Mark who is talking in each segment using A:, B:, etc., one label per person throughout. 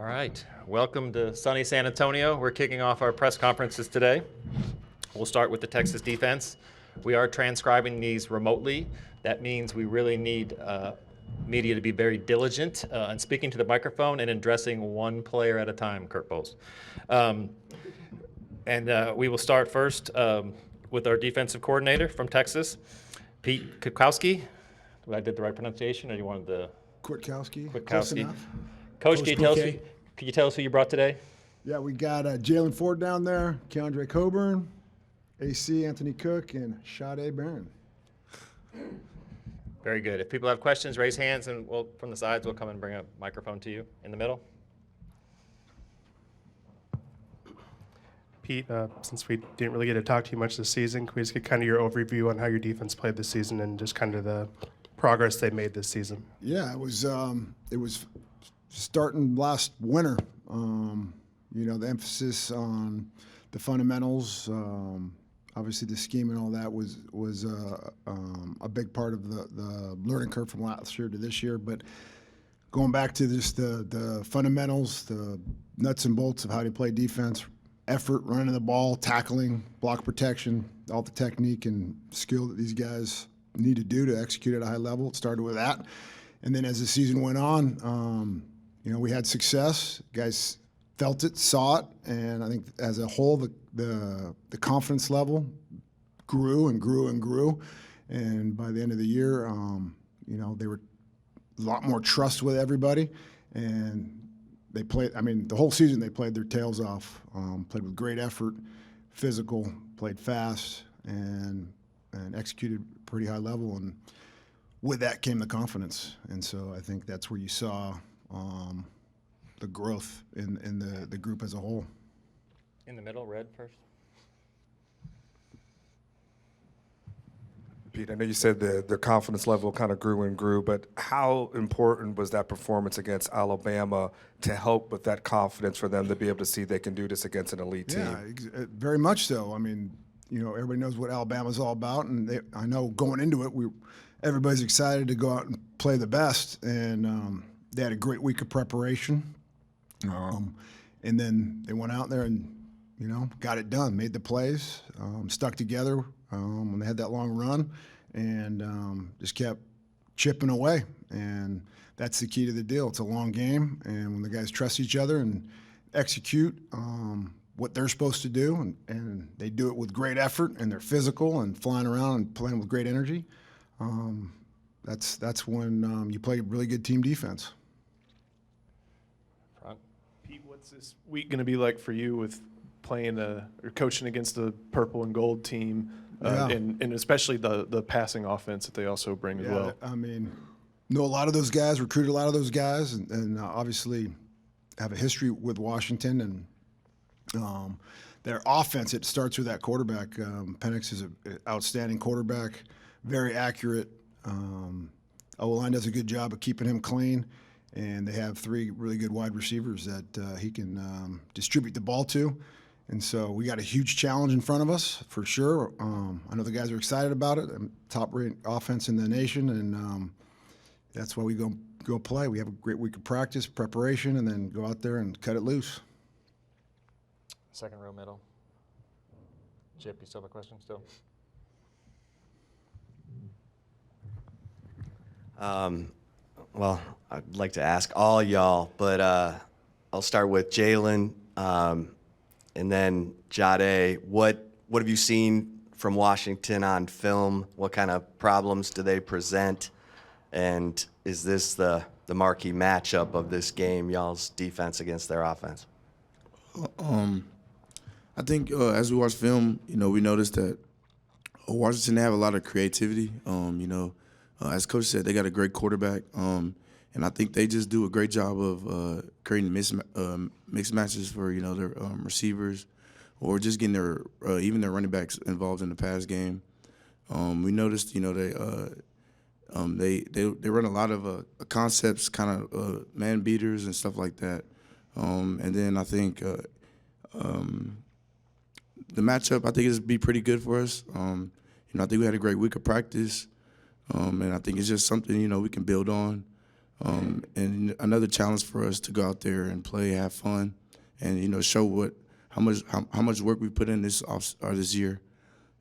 A: All right, welcome to sunny San Antonio. We're kicking off our press conferences today. We'll start with the Texas defense. We are transcribing these remotely. That means we really need media to be very diligent in speaking to the microphone and addressing one player at a time, Kurt Bowles. We will start first with our defensive coordinator from Texas, Pete Kwiatkowski. Did I did the right pronunciation, or you wanted the
B: Kwiatkowski. Close
A: Kwiatkowski?
B: enough.
A: Coach,
B: Coach
A: can you tell us who you brought today?
B: Yeah, we got Jalen Ford down there, Keandre Coburn, AC Anthony Cook, and Sade Barron.
A: Very good. If people have questions, raise hands, and from the sides, we'll come and bring a microphone to you. In the middle.
C: Pete, since we didn't really get to talk to you much this season, can we just get kind of your overview on how your defense played this season and just kind of the progress they made this season?
B: Yeah, it was starting last winter. The emphasis on the fundamentals, obviously the scheme and all that was a big part of the learning curve from last year to this year. But going back to just the fundamentals, the nuts and bolts of how to play defense, effort, running the ball, tackling, block protection, all the technique and skill that these guys need to do to execute at a high level. It started with that. And then as the season went on, we had success. Guys felt it, saw it, and I think as a whole, the confidence level grew and grew and grew. And by the end of the year, they were a lot more trust with everybody. And they played, the whole season they played their tails off, played with great effort, physical, played fast, and executed pretty high level. And with that came the confidence. And so I think that's where you saw the growth in the group as a whole.
A: In the middle, red first.
D: Pete, I know you said the confidence level kind of grew and grew, but how important was that performance against Alabama to help with that confidence for them to be able to see they can do this against an elite team?
B: Yeah, very much so. Everybody knows what Alabama's all about, and I know going into it, everybody's excited to go out and play the best, and they had a great week of preparation, and then they went out there and got it done, made the plays, stuck together when they had that long run, and just kept chipping away. And that's the key to the deal. It's a long game, and when the guys trust each other and execute what they're supposed to do, and they do it with great effort, and they're physical and flying around and playing with great energy, that's when you play really good team defense.
A: Front.
C: Pete, what's this week going to be like for you with playing or coaching against the purple and gold team, and especially the passing offense that they also bring as well?
B: Know a lot of those guys, recruited a lot of those guys, and obviously have a history with Washington. And their offense, it starts with that quarterback. Penix is an outstanding quarterback, very accurate. O-line does a good job of keeping him clean. And they have three really good wide receivers that he can distribute the ball to. And so we got a huge challenge in front of us, for sure. I know the guys are excited about it. Top-rated offense in the nation, and that's why we go play. We have a great week of practice, preparation, and then go out there and cut it loose.
A: Second row middle. Chip, you still have a question still?
E: Well, I'd like to ask all y'all, but I'll start with Jalen and then Jade. What have you seen from Washington on film? What kind of problems do they present? And is this the marquee matchup of this game, y'all's defense against their offense?
F: I think as we watch film, we noticed that Washington have a lot of creativity. As Coach said, they got a great quarterback, and I think they just do a great job of creating mixed matches for their receivers, or just getting their even their running backs involved in the pass game. We noticed, they run a lot of concepts, kind of man beaters and stuff like that. And then I think the matchup, I think it'll be pretty good for us. I think we had a great week of practice. And I think it's just something, we can build on. And another challenge for us to go out there and play, have fun, and show how much work we put in this year,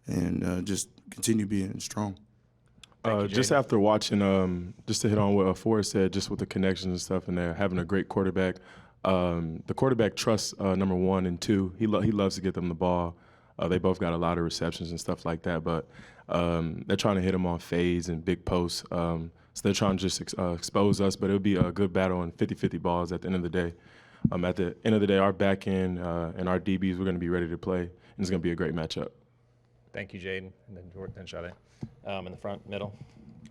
F: and just continue being strong.
G: Just after watching, just to hit on what Forrest said, just with the connections and stuff, and having a great quarterback. The quarterback trusts number 1 and 2. He loves to get them the ball. They both got a lot of receptions and stuff like that, but they're trying to hit them on fades and big posts. So they're trying to just expose us, but it'll be a good battle on 50-50 balls at the end of the day. At the end of the day, our back end and our DBs, we're going to be ready to play, and it's going to be a great matchup.
A: Thank you, Jaden, and then Sade. In the front, middle,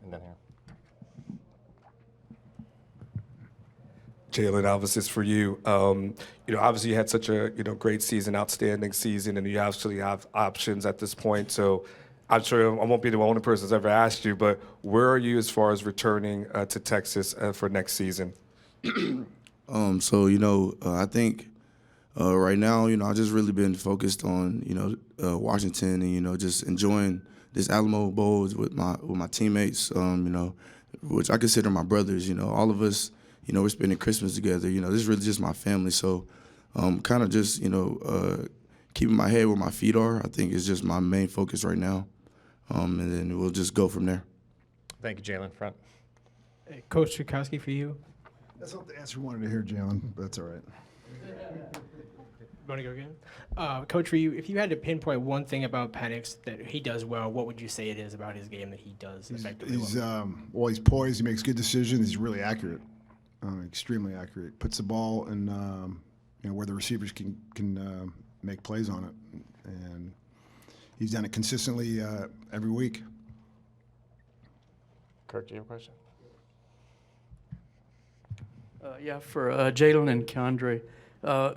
A: and then here.
D: Jalen, Alvis, is for you. Obviously you had such a great season, outstanding season, and you actually have options at this point. So I'm sure I won't be the only person that's ever asked you, but where are you as far as returning to Texas for next season?
F: I think right now, I just really been focused on Washington and just enjoying this Alamo Bowl with my teammates. Which I consider my brothers. All of us. We're spending Christmas together. This is really just my family. So, kind of just keeping my head where my feet are. I think is just my main focus right now. And then we'll just go from there.
A: Thank you, Jalen. Front.
H: Hey, Coach Kwiatkowski, for you.
B: That's not the answer we wanted to hear, Jalen, but that's all right.
H: Want to go again? Coach, for you, if you had to pinpoint one thing about Penix that he does well, what would you say it is about his game that he does effectively well?
B: He's poised. He makes good decisions. He's really accurate, extremely accurate. Puts the ball in where the receivers can make plays on it, and he's done it consistently every week.
A: Kirk, do you have a question?
I: For Jalen and Keandre,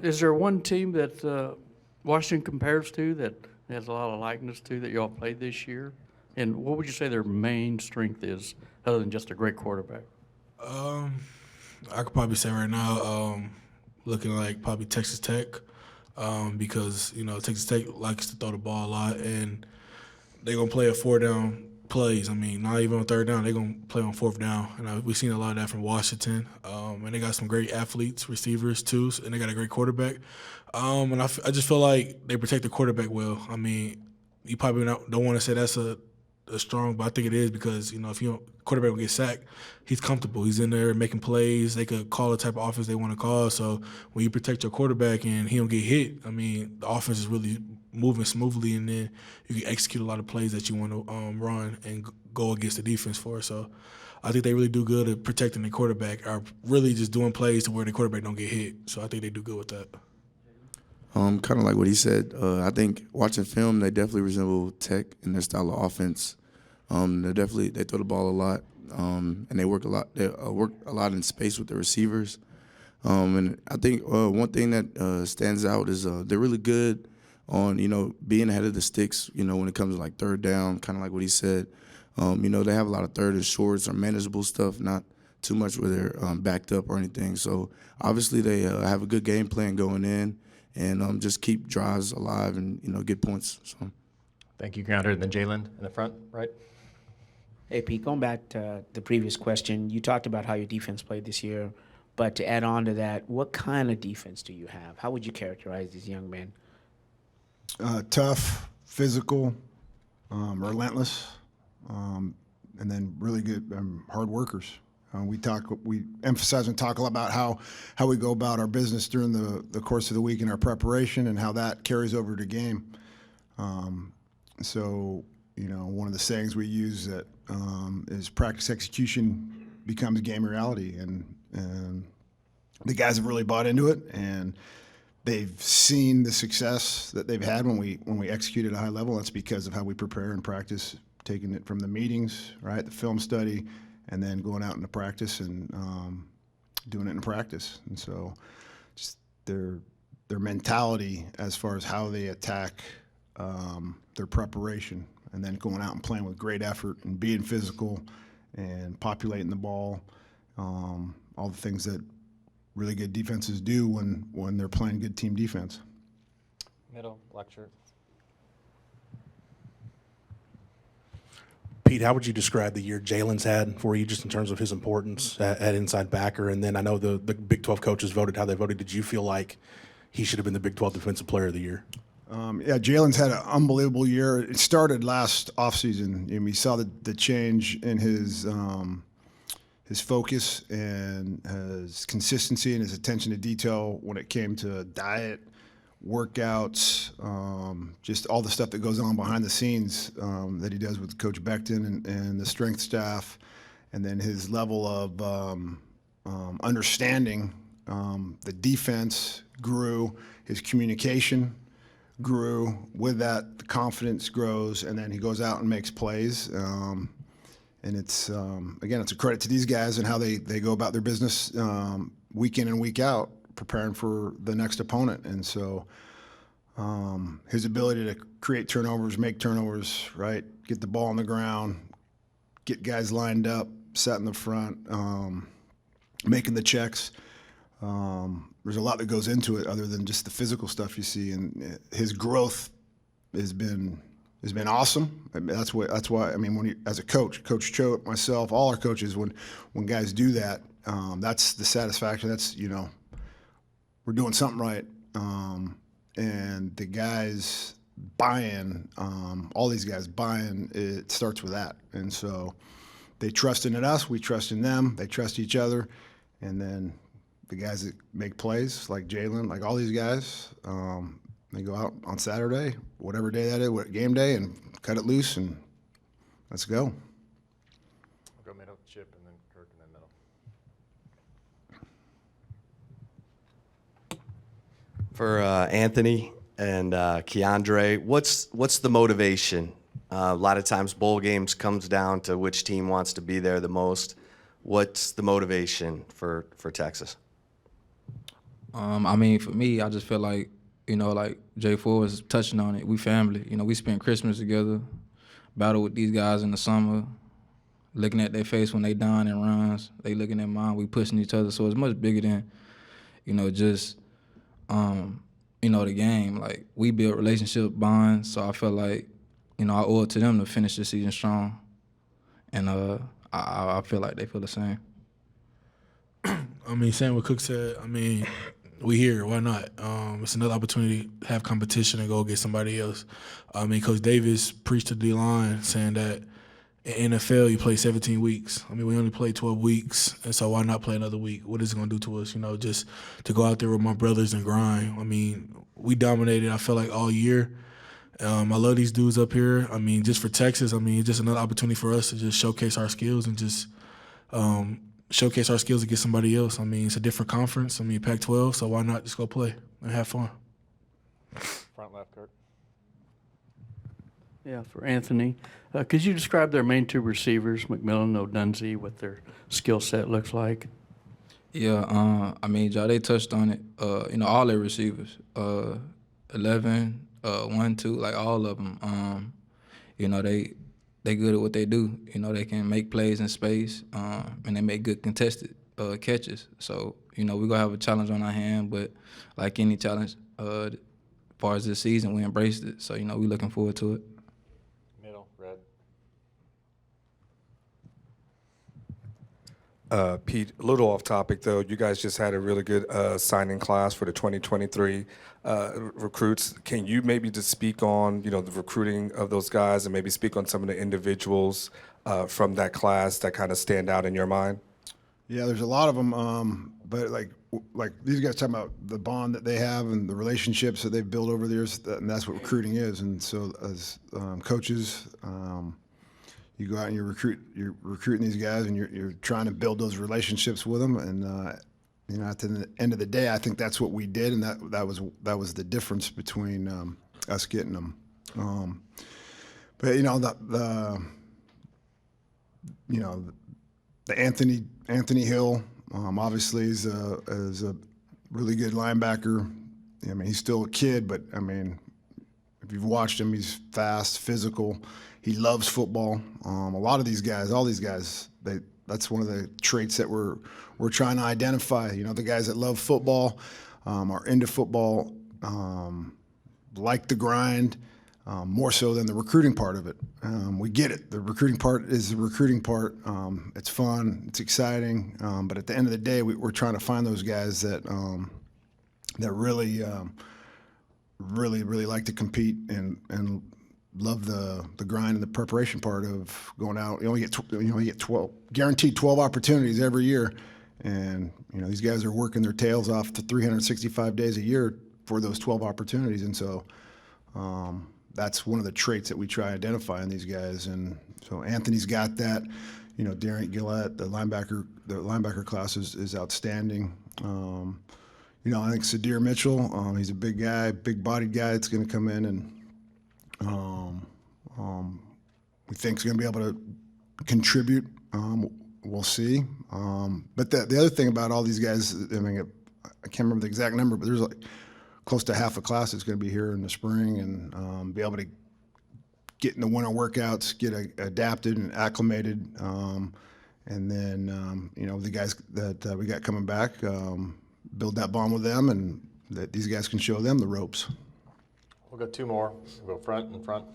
I: is there one team that Washington compares to that has a lot of likeness to that y'all played this year? And what would you say their main strength is, other than just a great quarterback?
J: I could probably say right now, looking like probably Texas Tech, because Texas Tech likes to throw the ball a lot, and they're gonna play a 4-down plays. I mean, not even on 3rd down, they're gonna play on 4th down, and we've seen a lot of that from Washington. And they got some great athletes, receivers too, and they got a great quarterback. And I just feel like they protect the quarterback well. I mean, you probably don't want to say that's a strong, but I think it is because if quarterback will get sacked, he's comfortable. He's in there making plays. They could call the type of offense they want to call. So when you protect your quarterback and he don't get hit, I mean, the offense is really moving smoothly, and then you can execute a lot of plays that you want to run and go against the defense for. So I think they really do good at protecting the quarterback, or really just doing plays to where the quarterback don't get hit. So I think they do good with that.
F: Kind of like what he said. I think watching film, they definitely resemble Tech in their style of offense. They throw the ball a lot, and they work a lot. They work a lot in space with the receivers. And I think one thing that stands out is they're really good on being ahead of the sticks. When it comes to like 3rd down, kind of like what he said. They have a lot of 3rd and shorts or manageable stuff, not too much where they're backed up or anything. So obviously they have a good game plan going in, and just keep drives alive and get points. So.
A: Thank you, Grounder. And then Jalen in the front, right?
K: Hey, Pete, going back to the previous question, you talked about how your defense played this year, but to add on to that, what kind of defense do you have? How would you characterize these young men?
B: Tough, physical, relentless, and then really good hard workers. We emphasize and talk a lot about how we go about our business during the course of the week in our preparation, and how that carries over to game. So, one of the sayings we use that is practice execution becomes game reality, and the guys have really bought into it, and they've seen the success that they've had when we execute at a high level. That's because of how we prepare and practice, taking it from the meetings, right, the film study, and then going out into practice and doing it in practice. And so, just their mentality as far as how they attack their preparation, and then going out and playing with great effort and being physical and populating the ball, all the things that really good defenses do when they're playing good team defense.
A: Middle, black shirt.
L: Pete, how would you describe the year Jalen's had for you, just in terms of his importance at inside backer? And then I know the Big 12 coaches voted how they voted. Did you feel like he should have been the Big 12 Defensive Player of the Year?
B: Yeah, Jalen's had an unbelievable year. It started last offseason. You saw the change in his focus and his consistency and his attention to detail when it came to diet, workouts, just all the stuff that goes on behind the scenes that he does with Coach Becton and the strength staff, and then his level of understanding. The defense grew, his communication grew. With that, the confidence grows, and then he goes out and makes plays. And it's, again, it's a credit to these guys and how they go about their business week in and week out, preparing for the next opponent. And so his ability to create turnovers, make turnovers, right, get the ball on the ground, get guys lined up, set in the front, making the checks. There's a lot that goes into it other than just the physical stuff you see, and his growth has been awesome. I mean, that's why. I mean, when as a coach, Coach Cho, myself, all our coaches, when guys do that, that's the satisfaction. That's we're doing something right, and the guys buy-in. All these guys buy-in. It starts with that, and so they trust in us. We trust in them. They trust each other, and then the guys that make plays, like Jalen, like all these guys, they go out on Saturday, whatever day that is, game day, and cut it loose, and let's go.
A: I'll go middle, Chip, and then Kirk, and then middle.
E: For Anthony and Keandre, what's the motivation? A lot of times bowl games comes down to which team wants to be there the most. What's the motivation for Texas?
M: I mean, for me, I just feel like, like Jay Ford was touching on it. We family. We spent Christmas together, battle with these guys in the summer, looking at their face when they down and runs. They looking at mine. We pushing each other. So it's much bigger than, just, the game. Like, we build relationship bonds. So I feel like, I owe it to them to finish the season strong. And I feel like they feel the same.
J: I mean, saying what Cook said, I mean, we here. Why not? It's another opportunity to have competition and go get somebody else. I mean, Coach Davis preached to D-line saying that in NFL you play 17 weeks. I mean, we only play 12 weeks, and so why not play another week? What is it going to do to us, just to go out there with my brothers and grind? I mean, we dominated, I feel like, all year. I love these dudes up here. I mean, just for Texas, I mean, it's just another opportunity for us to just showcase our skills and just showcase our skills against somebody else. I mean, it's a different conference. I mean, Pac-12, so why not just go play and have fun?
A: Front left, Kirk.
I: Yeah, for Anthony. Could you describe their main two receivers, McMillan, Odunze, what their skill set looks like?
M: Yeah, I mean, they touched on it. All their receivers, 11, 1, 2, like all of them. They good at what they do. They can make plays in space, and they make good contested catches. So, we're going to have a challenge on our hand, but like any challenge, as far as this season, we embraced it. So, we're looking forward to it.
A: Middle, red.
D: Pete, a little off topic though. You guys just had a really good signing class for the 2023 recruits. Can you maybe just speak on the recruiting of those guys and maybe speak on some of the individuals from that class that kind of stand out in your mind?
B: Yeah, there's a lot of them, but like these guys talking about the bond that they have and the relationships that they've built over the years, and that's what recruiting is. And so as coaches, you go out and you're recruiting these guys, and you're trying to build those relationships with them. And at the end of the day, I think that's what we did, and that was the difference between us getting them. But the Anthony Hill obviously is a really good linebacker. I mean, he's still a kid, but I mean, if you've watched him, he's fast, physical. He loves football. A lot of these guys, all these guys, that's one of the traits that we're trying to identify. The guys that love football, are into football, like the grind, more so than the recruiting part of it. We get it. The recruiting part is the recruiting part. It's fun. It's exciting. But at the end of the day, we're trying to find those guys that really like to compete and love the grind and the preparation part of going out. You only get 12 guaranteed 12 opportunities every year, and these guys are working their tails off to 365 days a year for those 12 opportunities, and so. That's one of the traits that we try to identify in these guys, and so Anthony's got that. Darian Gillette, the linebacker class is outstanding. I think Sadir Mitchell, he's a big guy, big-bodied guy that's going to come in, and we think he's going to be able to contribute. We'll see. But the other thing about all these guys, I can't remember the exact number, but there's close to half a class that's going to be here in the spring, and be able to get in the winter workouts, get adapted and acclimated, and then the guys that we got coming back, build that bond with them, and that these guys can show them the ropes.
A: We'll go two more. We'll go front and front.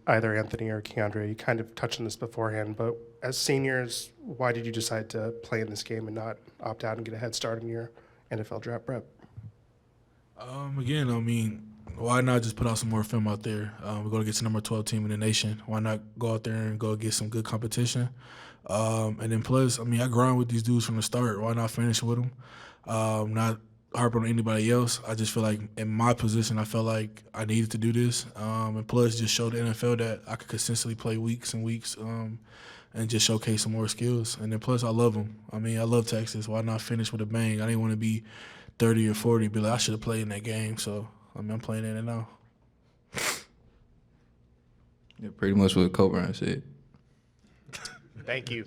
N: Either Anthony or Keandre, you kind of touched on this beforehand, but as seniors, why did you decide to play in this game and not opt out and get a head start in your NFL draft prep?
J: Again, why not just put out some more film out there? We're going to get the number 12 team in the nation. Why not go out there and go get some good competition? And then plus, I grind with these dudes from the start. Why not finish with them? Not harp on anybody else. I just feel like in my position, I felt like I needed to do this, and plus just show the NFL that I could consistently play weeks and weeks, and just showcase some more skills. And then plus, I love them. I love Texas. Why not finish with a bang? I didn't want to be 30 or 40, be like, I should have played in that game. So I'm playing in it now.
M: Yeah, pretty much what Coburn said.
A: Thank you.